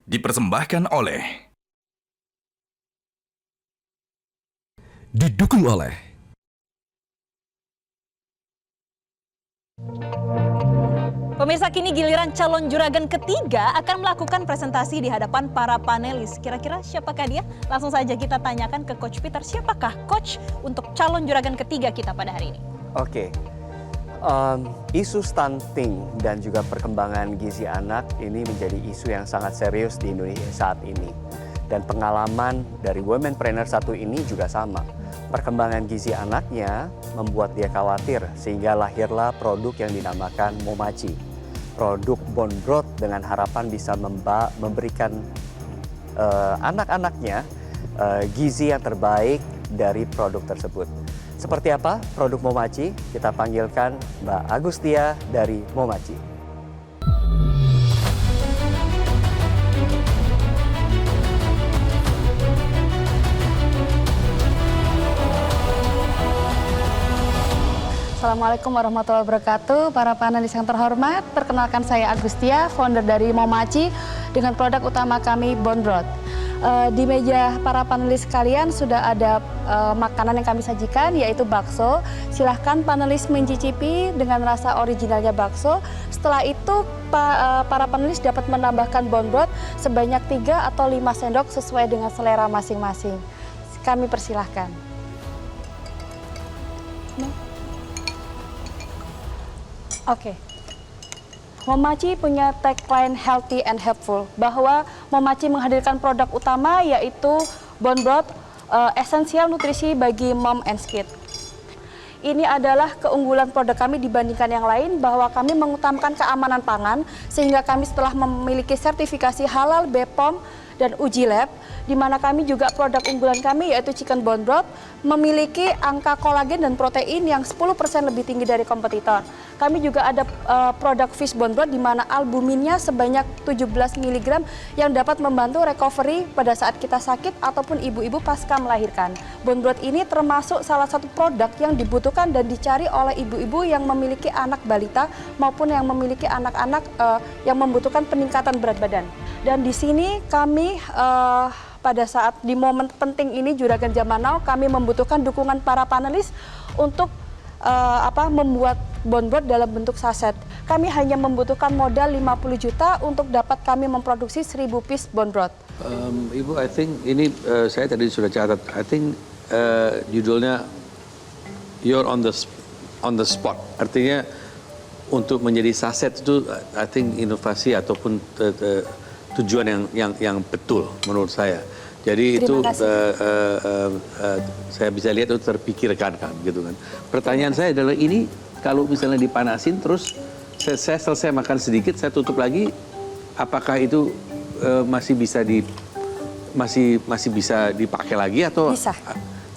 Dipersembahkan oleh Didukung oleh Pemirsa, kini giliran calon juragan ketiga akan melakukan presentasi di hadapan para panelis. Kira-kira siapakah dia? Langsung saja kita tanyakan ke Coach Peter, siapakah Coach untuk calon juragan ketiga kita pada hari ini? Oke, isu stunting dan juga perkembangan gizi anak ini menjadi isu yang sangat serius di Indonesia saat ini. Dan pengalaman dari Womenpreneur 1 ini juga sama. Perkembangan gizi anaknya membuat dia khawatir sehingga lahirlah produk yang dinamakan Momachi. Produk bone broth dengan harapan bisa memberikan anak-anaknya gizi yang terbaik dari produk tersebut. Seperti apa produk Momachi? Kita panggilkan Mbak Agustia dari Momachi. Assalamualaikum warahmatullahi wabarakatuh. Para panelis yang terhormat, perkenalkan saya Agustia, founder dari Momachi dengan produk utama kami bone broth. Di meja para panelis sekalian sudah ada makanan yang kami sajikan, yaitu bakso. Silahkan panelis mencicipi dengan rasa originalnya bakso. Setelah itu para panelis dapat menambahkan bone broth sebanyak 3 atau 5 sendok sesuai dengan selera masing-masing. Kami persilahkan. Oke. Momachi punya tagline healthy and helpful, bahwa Momachi menghadirkan produk utama yaitu bone broth, esensial nutrisi bagi mom and kid. Ini adalah keunggulan produk kami dibandingkan yang lain, bahwa kami mengutamakan keamanan pangan sehingga kami setelah memiliki sertifikasi halal BPOM dan uji lab, di mana kami juga produk unggulan kami yaitu chicken bone broth memiliki angka kolagen dan protein yang 10% lebih tinggi dari kompetitor. Kami juga ada produk fish bone broth di mana albuminnya sebanyak 17 mg yang dapat membantu recovery pada saat kita sakit ataupun ibu-ibu pasca melahirkan. Bone broth ini termasuk salah satu produk yang dibutuhkan dan dicari oleh ibu-ibu yang memiliki anak balita maupun yang memiliki anak-anak yang membutuhkan peningkatan berat badan. Dan di sini kami pada saat di momen penting ini Juragan Zaman Now, kami membutuhkan dukungan para panelis untuk membuat bone broth dalam bentuk saset. Kami hanya membutuhkan modal 50 juta untuk dapat kami memproduksi 1000 piece bone broth. Ibu, I think ini saya tadi sudah catat. I think judulnya You're on the spot. Artinya untuk menjadi saset itu, I think inovasi ataupun tujuan yang betul menurut saya. Jadi itu saya bisa lihat itu terpikirkan kan, gitu kan. Pertanyaan saya adalah ini kalau misalnya dipanasin terus saya selesai makan sedikit, saya tutup lagi, apakah itu masih bisa dipakai lagi atau bisa.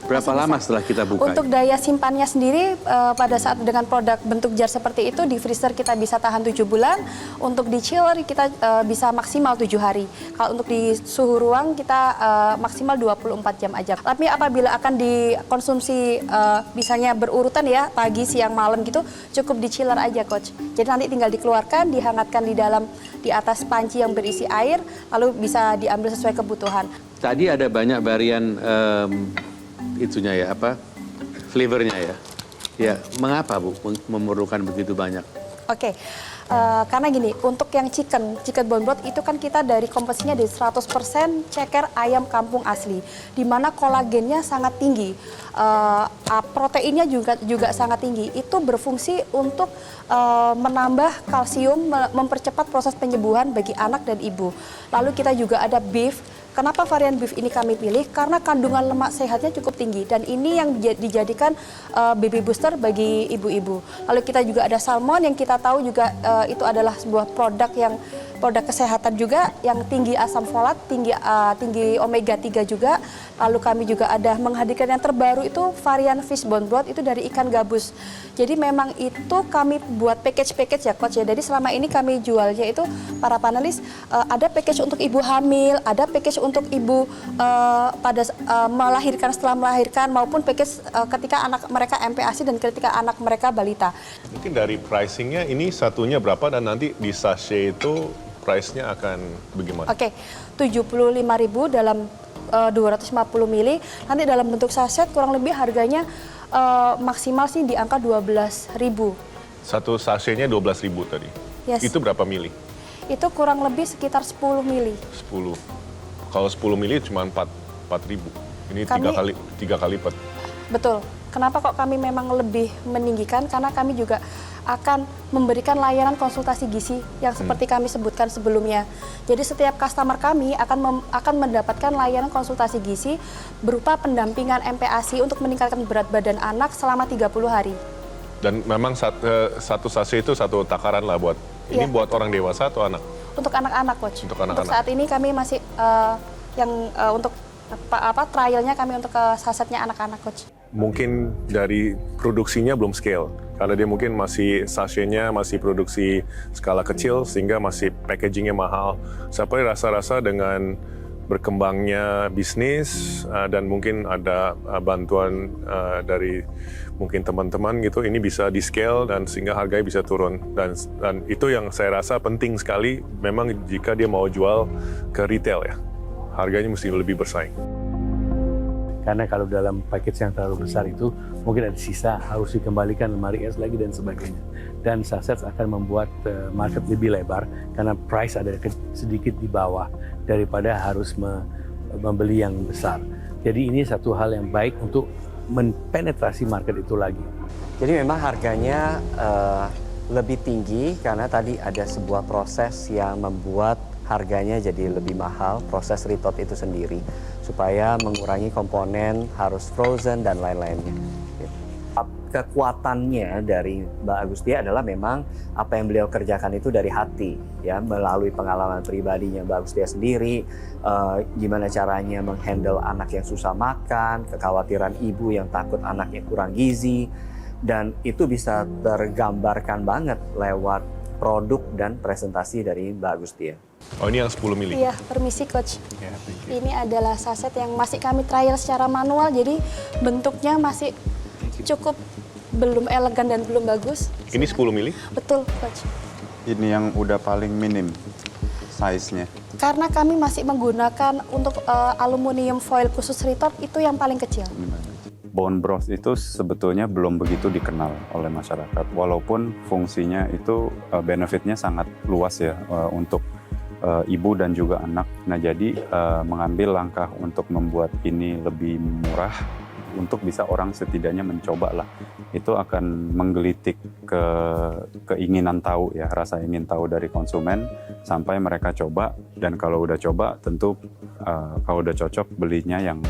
Berapa lama setelah kita buka? Untuk daya simpannya sendiri pada saat dengan produk bentuk jar seperti itu di freezer kita bisa tahan 7 bulan, untuk di chiller kita bisa maksimal 7 hari. Kalau untuk di suhu ruang kita maksimal 24 jam aja. Tapi apabila akan dikonsumsi misalnya berurutan ya, pagi, siang, malam gitu, cukup di chiller aja Coach. Jadi nanti tinggal dikeluarkan, dihangatkan di atas panci yang berisi air, lalu bisa diambil sesuai kebutuhan. Tadi ada banyak varian itunya ya, flavornya ya. Ya, mengapa Bu memerlukan begitu banyak? Oke, karena gini, untuk yang chicken bone broth itu kan kita dari komposisinya dari 100% ceker ayam kampung asli, di mana kolagennya sangat tinggi, proteinnya juga sangat tinggi. Itu berfungsi untuk menambah kalsium, mempercepat proses penyembuhan bagi anak dan ibu. Lalu kita juga ada beef. Kenapa varian beef ini kami pilih? Karena kandungan lemak sehatnya cukup tinggi dan ini yang dijadikan baby booster bagi ibu-ibu. Lalu kita juga ada salmon yang kita tahu juga itu adalah sebuah produk kesehatan juga yang tinggi asam folat, tinggi omega 3 juga. Lalu kami juga ada menghadirkan yang terbaru itu varian fish bone broth itu dari ikan gabus. Jadi memang itu kami buat package ya Coach ya. Jadi selama ini kami jualnya itu para panelis ada package untuk ibu hamil, ada package untuk ibu melahirkan, setelah melahirkan, maupun package ketika anak mereka MPASI dan ketika anak mereka balita. Mungkin dari pricingnya ini satunya berapa dan nanti di sachet itu price-nya akan bagaimana? Oke, 75.000 dalam 250 mili. Nanti dalam bentuk saset kurang lebih harganya maksimal sih di angka 12.000. Satu sachet-nya 12.000 tadi. Yes. Itu berapa mili? Itu kurang lebih sekitar 10 mili. 10. Kalau 10 mili cuma 4.000. Ini tiga kali lipat. Betul. Kenapa kok kami memang lebih meninggikan? Karena kami juga akan memberikan layanan konsultasi gizi yang seperti kami sebutkan sebelumnya. Jadi setiap customer kami akan mendapatkan layanan konsultasi gizi berupa pendampingan MPASI untuk meningkatkan berat badan anak selama 30 hari. Dan memang satu sachet itu satu takaran lah buat, ini Iya. buat orang dewasa atau anak? Untuk anak-anak, Coach. Untuk anak-anak. Untuk saat ini kami masih untuk trialnya kami untuk sasetnya anak-anak, Coach. Mungkin dari produksinya belum scale, karena dia mungkin masih sachet-nya masih produksi skala kecil sehingga masih packagingnya mahal. Sampai rasa-rasa dengan berkembangnya bisnis dan mungkin ada bantuan dari mungkin teman-teman gitu, ini bisa di scale dan sehingga harganya bisa turun, dan itu yang saya rasa penting sekali memang jika dia mau jual ke retail ya, harganya mesti lebih bersaing. Karena kalau dalam package yang terlalu besar itu mungkin ada sisa, harus dikembalikan lemari es lagi dan sebagainya. Dan saset akan membuat market lebih lebar karena price ada sedikit di bawah daripada harus membeli yang besar. Jadi ini satu hal yang baik untuk mempenetrasi market itu lagi. Jadi memang harganya lebih tinggi karena tadi ada sebuah proses yang membuat harganya jadi lebih mahal, proses ritot itu sendiri, supaya mengurangi komponen harus frozen dan lain-lainnya. Kekuatannya dari Mbak Agustia adalah memang apa yang beliau kerjakan itu dari hati, ya, melalui pengalaman pribadinya Mbak Agustia sendiri, gimana caranya menghandle anak yang susah makan, kekhawatiran ibu yang takut anaknya kurang gizi, dan itu bisa tergambarkan banget lewat produk dan presentasi dari Mbak Agustia. Oh, ini yang 10 mili? Iya, permisi Coach. Ya, thank you. Ini adalah saset yang masih kami trial secara manual, jadi bentuknya masih cukup belum elegan dan belum bagus. Ini 10 mili? Betul, Coach. Ini yang udah paling minim size-nya. Karena kami masih menggunakan untuk aluminium foil khusus ritot, itu yang paling kecil. Bone broth itu sebetulnya belum begitu dikenal oleh masyarakat, walaupun fungsinya itu benefitnya sangat luas ya untuk ibu dan juga anak. Nah, jadi mengambil langkah untuk membuat ini lebih murah untuk bisa orang setidaknya mencoba lah, itu akan menggelitik keinginan tahu ya, rasa ingin tahu dari konsumen sampai mereka coba, dan kalau udah coba tentu kalau udah cocok belinya yang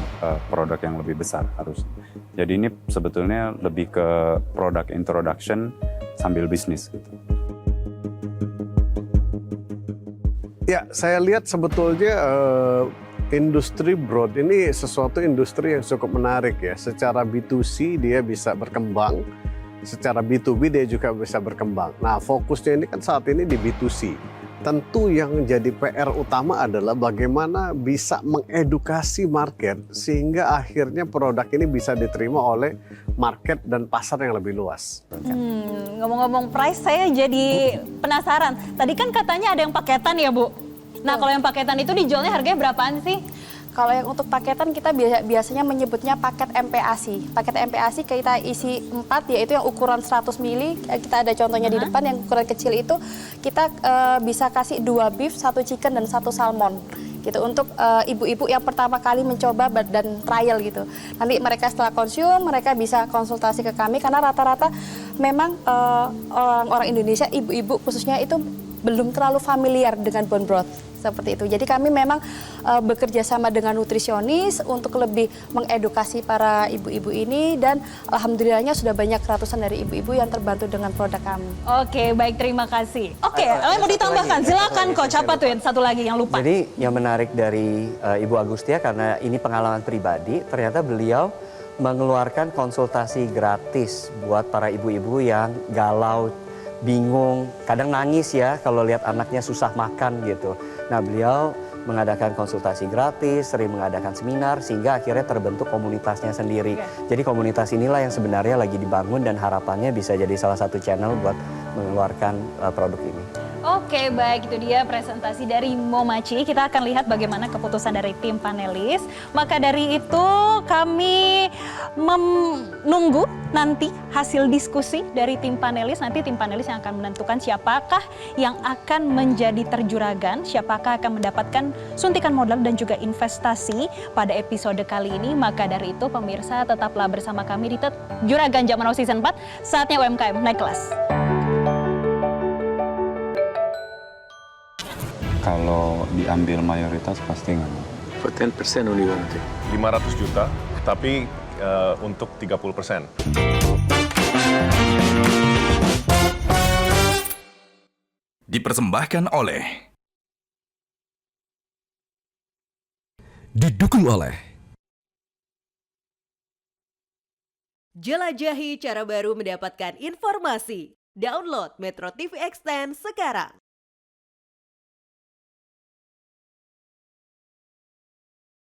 produk yang lebih besar harus. Jadi ini sebetulnya lebih ke product introduction sambil bisnis gitu. Ya, saya lihat sebetulnya industri broad ini sesuatu industri yang cukup menarik ya. Secara B2C dia bisa berkembang, secara B2B dia juga bisa berkembang. Nah, fokusnya ini kan saat ini di B2C. Tentu yang jadi PR utama adalah bagaimana bisa mengedukasi market sehingga akhirnya produk ini bisa diterima oleh market dan pasar yang lebih luas. Ngomong-ngomong price, saya jadi penasaran. Tadi kan katanya ada yang paketan ya, Bu? Nah, kalau yang paketan itu dijualnya harganya berapaan sih? Kalau yang untuk paketan kita biasanya menyebutnya paket MPASI. Paket MPASI kita isi 4, yaitu yang ukuran 100 mili. Kita ada contohnya di depan, yang ukuran kecil itu kita bisa kasih 2 beef, 1 chicken, dan 1 salmon. Gitu, untuk ibu-ibu yang pertama kali mencoba dan trial gitu. Nanti mereka setelah konsum, mereka bisa konsultasi ke kami, karena rata-rata memang orang-orang Indonesia, ibu-ibu khususnya itu belum terlalu familiar dengan bone broth. Seperti itu. Jadi kami memang bekerja sama dengan nutrisionis untuk lebih mengedukasi para ibu-ibu ini, dan alhamdulillahnya sudah banyak ratusan dari ibu-ibu yang terbantu dengan produk kami. Oke, baik, terima kasih. Oke, mau ditambahkan, silakan Coach, apa tuh yang satu lagi yang lupa? Jadi yang menarik dari Ibu Agustia, karena ini pengalaman pribadi, ternyata beliau mengeluarkan konsultasi gratis buat para ibu-ibu yang galau, bingung, kadang nangis ya kalau lihat anaknya susah makan gitu. Nah, beliau mengadakan konsultasi gratis, sering mengadakan seminar, sehingga akhirnya terbentuk komunitasnya sendiri. Jadi komunitas inilah yang sebenarnya lagi dibangun dan harapannya bisa jadi salah satu channel buat mengeluarkan produk ini. Oke. Oke, baik, itu dia presentasi dari Momachi. Kita akan lihat bagaimana keputusan dari tim panelis. Maka dari itu kami menunggu nanti hasil diskusi dari tim panelis. Nanti tim panelis yang akan menentukan siapakah yang akan menjadi terjuragan, siapakah akan mendapatkan suntikan modal dan juga investasi pada episode kali ini. Maka dari itu pemirsa tetaplah bersama kami di Juragan Zaman Now Season 4. Saatnya UMKM naik kelas. Kalau diambil mayoritas pasti nggak mau. For 10% only one thing. 500 juta, tapi untuk 30%. Dipersembahkan oleh, didukung oleh Jelajahi cara baru mendapatkan informasi. Download Metro TV Extend sekarang.